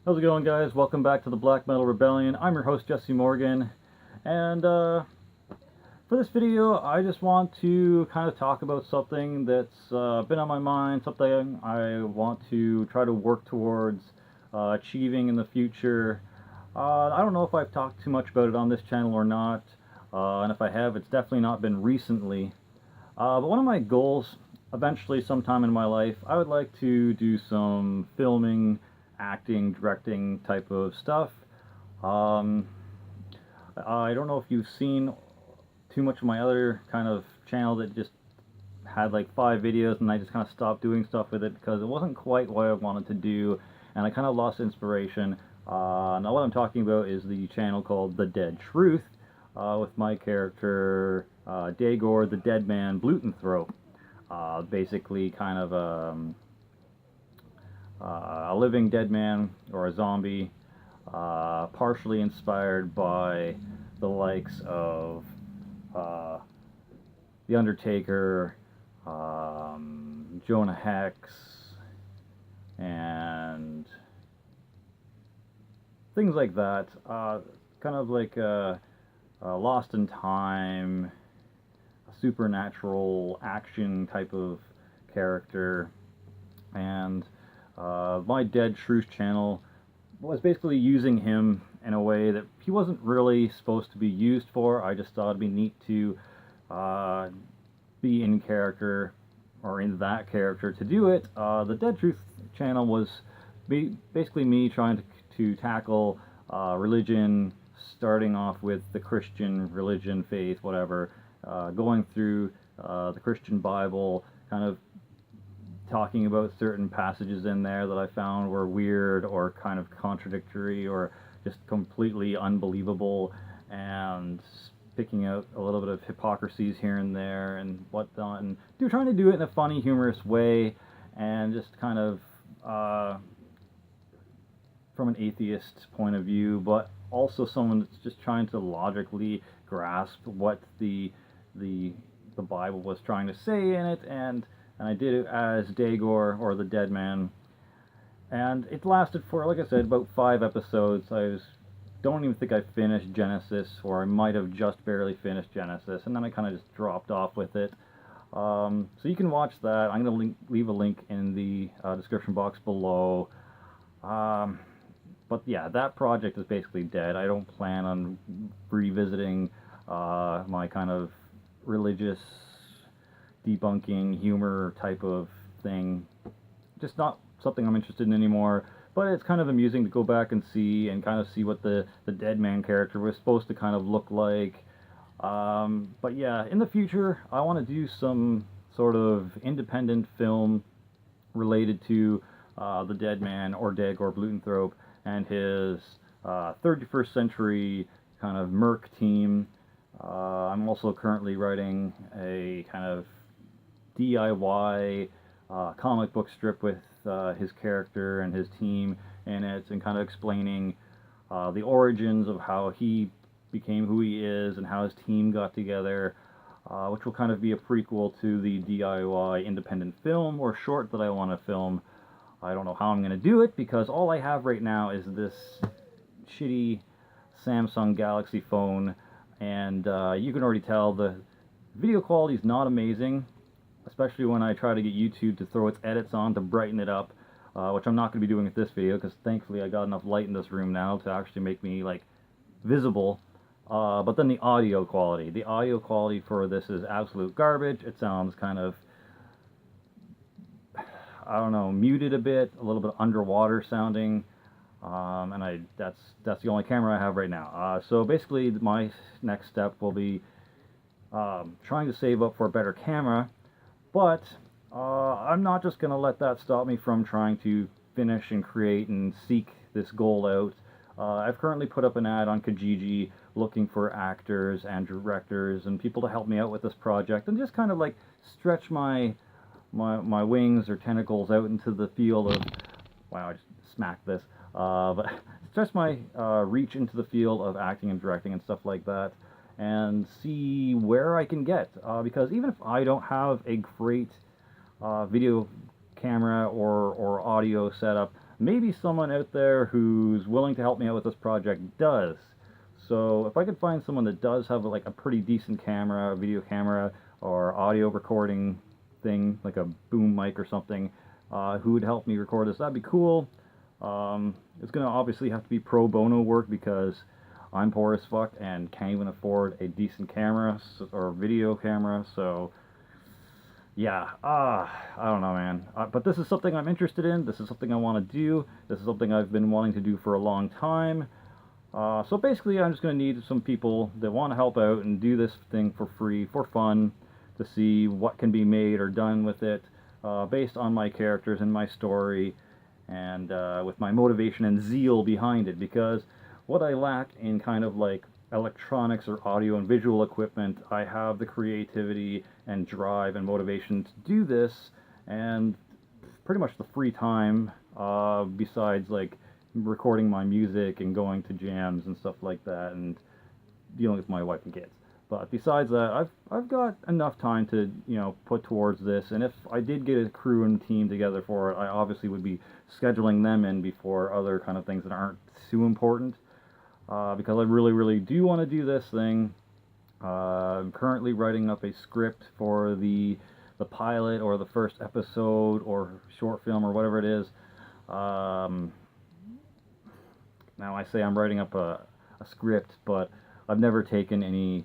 How's it going, guys? Welcome back to the Black Metal Rebellion. I'm your host, Jesse Morgan, and for this video, I just want to kind of talk about something that's been on my mind, something I want to try to work towards achieving in the future. I don't know if I've talked too much about it on this channel or not, and if I have, it's definitely not been recently. But one of my goals, eventually, sometime in my life, I would like to do some filming, acting, directing type of stuff. Um, I don't know if you've seen too much of my other kind of channel that just had like 5 videos and I just kind of stopped doing stuff with it because it wasn't quite what I wanted to do and I kind of lost inspiration. Now what I'm talking about is the channel called The Dead Truth with my character Daegor the Dead Man Blutenthrope. Basically kind of a living dead man or a zombie, partially inspired by the likes of uh, The Undertaker, Jonah Hex, and things like that. Kind of like Lost in Time, a supernatural action type of character. And my Dead Truth channel was basically using him in a way that he wasn't really supposed to be used for. I just thought it'd be neat to uh, be in character or in that character to do it. The Dead Truth channel was basically me trying to tackle religion, starting off with the Christian religion, faith, whatever, going through the Christian Bible, kind of talking about certain passages in there that I found were weird or kind of contradictory or just completely unbelievable, and picking out a little bit of hypocrisies here and there and whatnot, and trying to do it in a funny, humorous way, and just kind of from an atheist point of view, but also someone that's just trying to logically grasp what the the Bible was trying to say in it, and I did it as Daegor or the Dead Man, and it lasted for, like I said, about 5 episodes. Don't even think I finished Genesis, or I might have just barely finished Genesis, and then I kind of just dropped off with it. So you can watch that. I'm going to leave a link in the description box below. Um, but yeah, that project is basically dead. I don't plan on revisiting my kind of religious debunking humor type of thing. Just not something I'm interested in anymore. But it's kind of amusing to go back and see what the dead man character was supposed to kind of look like. But yeah, in the future, I want to do some sort of independent film related to the dead man or Daegor Blutenthrope and his 31st century kind of merc team. I'm also currently writing a kind of DIY comic book strip with his character and his team in it, and kind of explaining the origins of how he became who he is and how his team got together, which will kind of be a prequel to the DIY independent film or short that I want to film. I don't know how I'm going to do it because all I have right now is this shitty Samsung Galaxy phone, and you can already tell the video quality is not amazing, especially when I try to get YouTube to throw its edits on to brighten it up, which I'm not going to be doing with this video because thankfully I got enough light in this room now to actually make me like visible. But then the audio quality for this is absolute garbage. It sounds kind of, I don't know, muted a bit, a little bit underwater sounding. And that's the only camera I have right now. So basically, my next step will be trying to save up for a better camera, but I'm not just going to let that stop me from trying to finish and create and seek this goal out. I've currently put up an ad on Kijiji looking for actors and directors and people to help me out with this project, and just kind of like stretch my wings or tentacles out into the field of, wow, I just smacked this, but stretch my reach into the field of acting and directing and stuff like that, and see where I can get, because even if I don't have a great video camera or audio setup, maybe someone out there who's willing to help me out with this project does. So if I could find someone that does have like a pretty decent camera, a video camera, or audio recording thing, like a boom mic or something, who would help me record this, that'd be cool. It's going to obviously have to be pro bono work because I'm poor as fuck and can't even afford a decent camera or video camera, so yeah, I don't know, man. But this is something I'm interested in. This is something I want to do. This is something I've been wanting to do for a long time. So basically, I'm just going to need some people that want to help out and do this thing for free, for fun, to see what can be made or done with it, based on my characters and my story, and with my motivation and zeal behind it. Because what I lack in kind of like electronics or audio and visual equipment, I have the creativity and drive and motivation to do this, and pretty much the free time, besides like recording my music and going to jams and stuff like that, and dealing with my wife and kids. But besides that, I've got enough time to, you know, put towards this. And if I did get a crew and team together for it, I obviously would be scheduling them in before other kind of things that aren't too important, because I really, really do want to do this thing. I'm currently writing up a script for the pilot or the first episode or short film or whatever it is. Now I say I'm writing up a script, but I've never taken any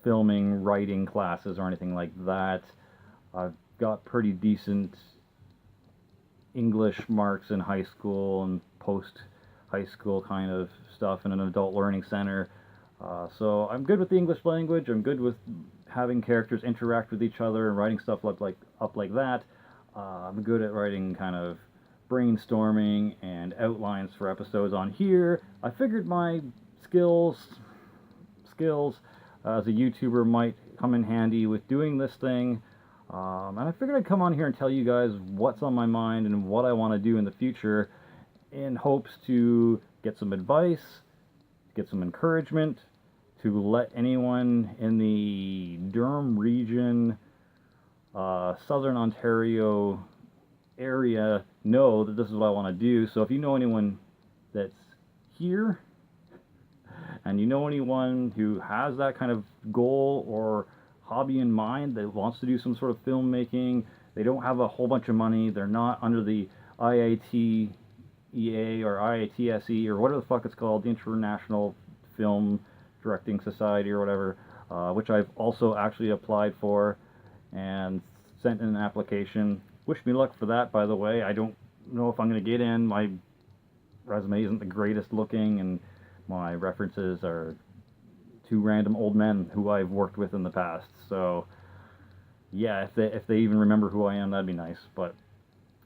filming, writing classes or anything like that. I've got pretty decent English marks in high school and post high school kind of stuff in an adult learning center. So I'm good with the English language. I'm good with having characters interact with each other and writing stuff up like that. I'm good at writing kind of brainstorming and outlines for episodes on here. I figured my skills as a YouTuber might come in handy with doing this thing. And I figured I'd come on here and tell you guys what's on my mind and what I want to do in the future, in hopes to get some advice, get some encouragement, to let anyone in the Durham region, Southern Ontario area know that this is what I want to do. So if you know anyone that's here, and you know anyone who has that kind of goal or hobby in mind that wants to do some sort of filmmaking, they don't have a whole bunch of money, they're not under the IATEA or IATSE or whatever the fuck it's called, the International Film Directing Society or whatever, which I've also actually applied for and sent in an application. Wish me luck for that, by the way. I don't know if I'm going to get in. My resume isn't the greatest looking, and my references are two random old men who I've worked with in the past. So yeah, if they even remember who I am, that'd be nice. But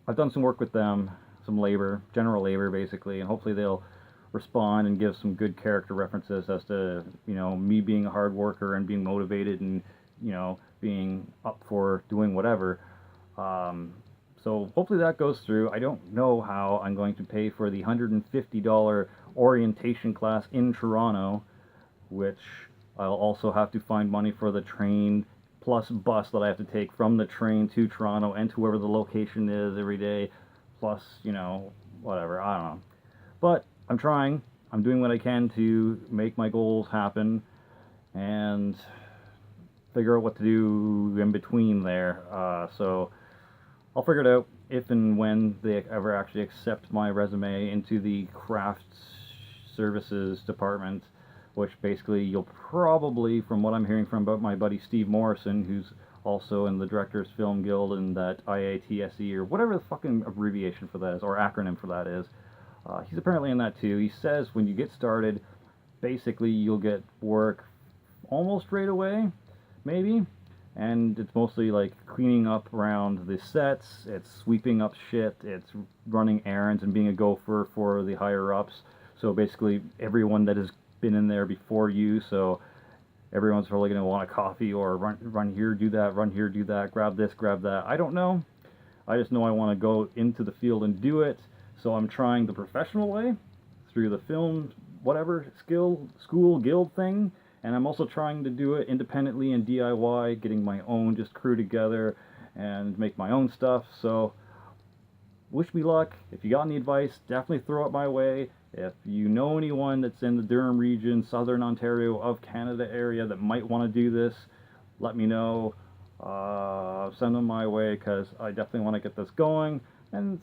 I've done some work with them, some labor, general labor basically, and hopefully they'll respond and give some good character references as to, you know, me being a hard worker and being motivated and, you know, being up for doing whatever. So hopefully that goes through. I don't know how I'm going to pay for the $150 orientation class in Toronto, which I'll also have to find money for the train plus bus that I have to take from the train to Toronto and to wherever the location is every day, plus, you know, whatever, I don't know. But I'm trying. I'm doing what I can to make my goals happen and figure out what to do in between there. So I'll figure it out if and when they ever actually accept my resume into the craft services department, which basically you'll probably, from what I'm hearing from about my buddy Steve Morrison, who's also in the Directors Film Guild and that IATSE or whatever the fucking abbreviation for that is, or acronym for that is, he's apparently in that too. He says when you get started, basically you'll get work almost right away, maybe, and it's mostly like cleaning up around the sets, it's sweeping up shit, it's running errands and being a gopher for the higher ups. So basically everyone that has been in there before you, so everyone's probably going to want a coffee or run here, do that, run here, do that, grab this, grab that. I don't know. I just know I want to go into the field and do it. So I'm trying the professional way through the film, whatever, school, guild thing. And I'm also trying to do it independently and DIY, getting my own just crew together and make my own stuff. So wish me luck. If you got any advice, definitely throw it my way. If you know anyone that's in the Durham region, Southern Ontario of Canada area that might want to do this, let me know. Send them my way, because I definitely want to get this going, and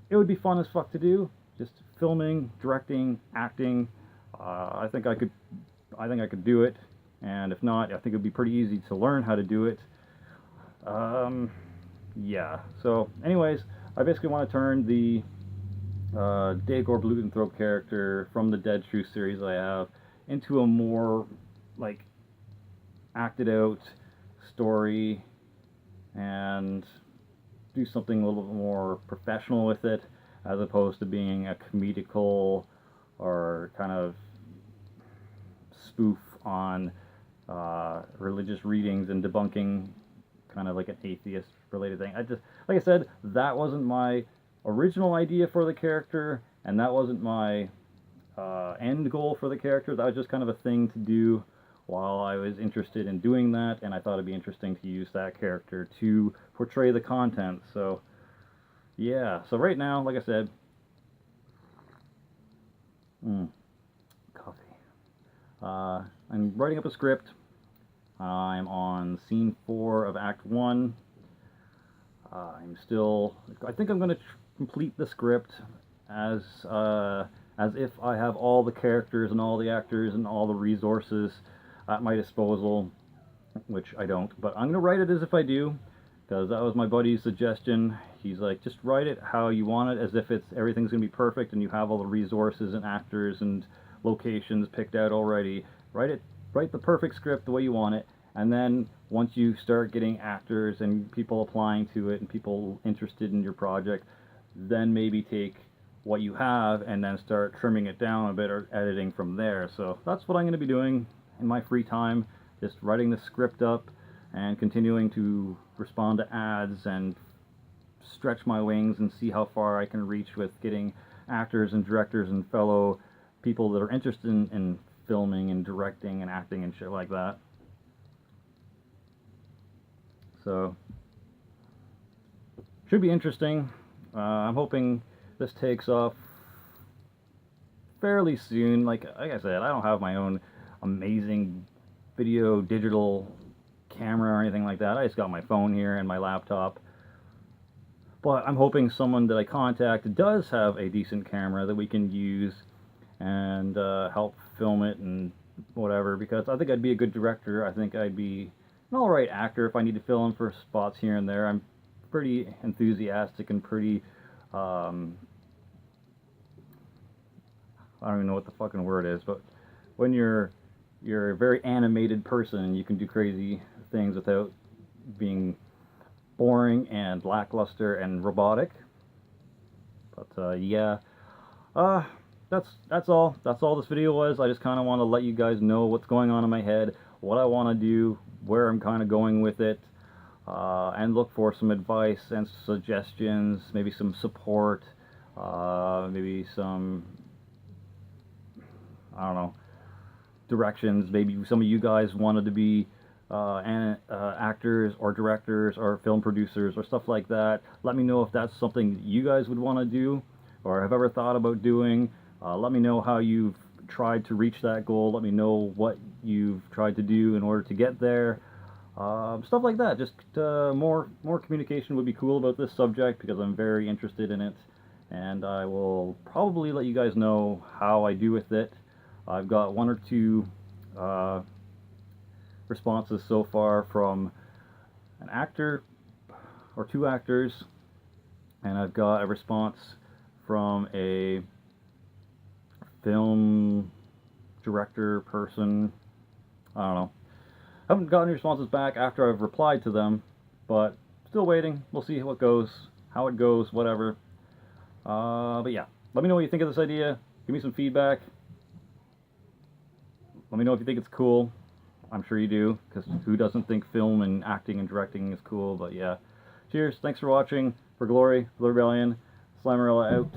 it would be fun as fuck to do. Just filming, directing, acting. I think I could do it, and if not, I think it'd be pretty easy to learn how to do it. Yeah. So, anyways, I basically want to turn the Daegor Blutenthrope character from the Dead True series I have into a more like acted out story, and do something a little bit more professional with it, as opposed to being a comedical or kind of spoof on religious readings and debunking, kind of like an atheist related thing. Like I said, that wasn't my original idea for the character, and that wasn't my end goal for the character. That was just kind of a thing to do while I was interested in doing that, and I thought it'd be interesting to use that character to portray the content. So yeah, so right now, like I said, coffee. I'm writing up a script. I'm on scene 4 of Act 1. I think I'm going to complete the script as if I have all the characters and all the actors and all the resources at my disposal, which I don't. But I'm going to write it as if I do, because that was my buddy's suggestion. He's like, just write it how you want it, as if everything's going to be perfect and you have all the resources and actors and locations picked out already. Write the perfect script the way you want it, and then once you start getting actors and people applying to it and people interested in your project, then maybe take what you have and then start trimming it down a bit or editing from there. So that's what I'm going to be doing in my free time, just writing the script up and continuing to respond to ads and stretch my wings and see how far I can reach with getting actors and directors and fellow people that are interested in filming and directing and acting and shit like that. So, should be interesting. I'm hoping this takes off fairly soon. Like I said, I don't have my own amazing video digital camera or anything like that. I just got my phone here and my laptop. But I'm hoping someone that I contact does have a decent camera that we can use and help film it and whatever, because I think I'd be a good director. I think I'd be an alright actor if I need to fill in for spots here and there. I'm pretty enthusiastic and pretty I don't even know what the fucking word is, but when you're a very animated person and you can do crazy things without being boring and lackluster and robotic. But yeah, that's all this video was. I just kind of want to let you guys know what's going on in my head, what I want to do, where I'm kind of going with it, and look for some advice and suggestions, maybe some support, maybe some, I don't know, directions. Maybe some of you guys wanted to be actors or directors or film producers or stuff like that. Let me know if that's something you guys would want to do or have ever thought about doing. Let me know how you've tried to reach that goal. Let me know what you've tried to do in order to get there. Stuff like that. Just more communication would be cool about this subject, because I'm very interested in it, and I will probably let you guys know how I do with it. I've got 1 or 2 responses so far from an actor or 2 actors, and I've got a response from a film director person. I don't know. I haven't gotten any responses back after I've replied to them, but still waiting. We'll see how it goes, whatever. But yeah, let me know what you think of this idea. Give me some feedback. Let me know if you think it's cool. I'm sure you do, because who doesn't think film and acting and directing is cool? But yeah. Cheers. Thanks for watching. For Glory, for the Rebellion. Slimerella out.